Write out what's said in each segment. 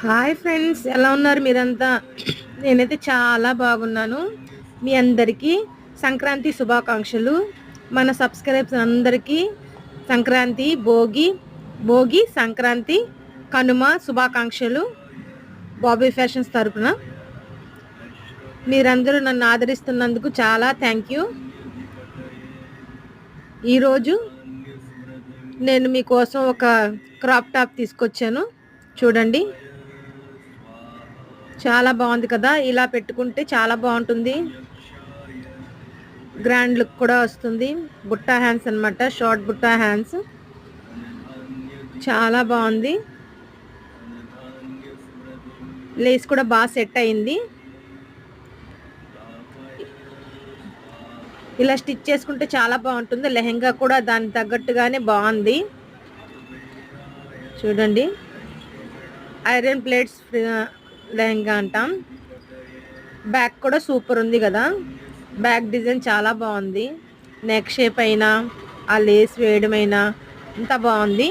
Hi friends, ఎలా ఉన్నారు మీరంతా? నేనైతే చాలా బాగున్నాను. మీ అందరికీ సంక్రాంతి శుభాకాంక్షలు. మన సబ్స్క్రైబర్స్ అందరికీ సంక్రాంతి, భోగి, సంక్రాంతి, కనుమ శుభాకాంక్షలు. బాబీ ఫ్యాషన్స్ తరపున మీరందరూ నన్ను ఆదరిస్తున్నందుకు చాలా థ్యాంక్ యూ. ఈరోజు నేను మీకోసం ఒక క్రాప్ టాప్ తీసుకొచ్చాను, చూడండి. చాలా బాగుంది కదా, ఇలా పెట్టుకుంటే చాలా బాగుంటుంది. గ్రాండ్ లుక్ కూడా వస్తుంది. బుట్టా హ్యాండ్స్ అన్నమాట, షార్ట్ బుట్టా హ్యాండ్స్. చాలా బాగుంది. లేస్ కూడా బాగా సెట్ అయింది. ఇలా స్టిచ్ చేసుకుంటే చాలా బాగుంటుంది. లెహెంగా కూడా దానికి తగ్గట్టుగానే బాగుంది, చూడండి. ఐరన్ ప్లేట్స్ లెహంగా అంటాం. బ్యాక్ కూడా సూపర్ ఉంది కదా, బ్యాక్ డిజైన్ చాలా బాగుంది. నెక్ షేప్ అయినా ఆ లేస్ వేయడమైనా అంత బాగుంది,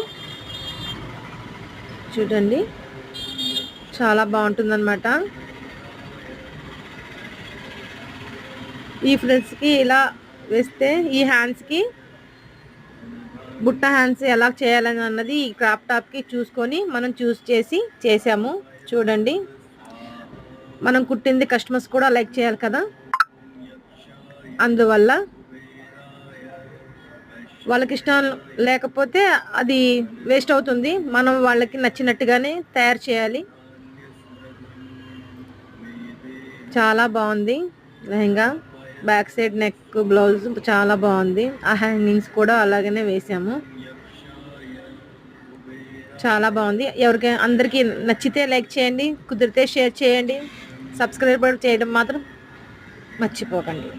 చూడండి. చాలా బాగుంటుందన్నమాట. ఈ ఫ్రిల్స్కి ఇలా వేస్తే ఈ హ్యాండ్స్కి బుట్ట హ్యాండ్స్ ఎలా చేయాలని అన్నది ఈ క్రాప్ టాప్కి చూసుకొని మనం చూస్ చేసి చేసాము, చూడండి. మనం కుట్టింది కస్టమర్స్ కూడా లైక్ చేయాలి కదా, అందువల్ల వాళ్ళకి ఇష్టం లేకపోతే అది వేస్ట్ అవుతుంది. మనం వాళ్ళకి నచ్చినట్టుగానే తయారు చేయాలి. చాలా బాగుంది lehenga. Back side neck, blouse చాలా బాగుంది. ఆ హ్యాంగింగ్స్ కూడా అలాగనే వేసాము, చాలా బాగుంది. ఎవరికి అందరికీ నచ్చితే లైక్ చేయండి, కుదిరితే షేర్ చేయండి, సబ్స్క్రైబ్ చేయడం మాత్రం మర్చిపోకండి.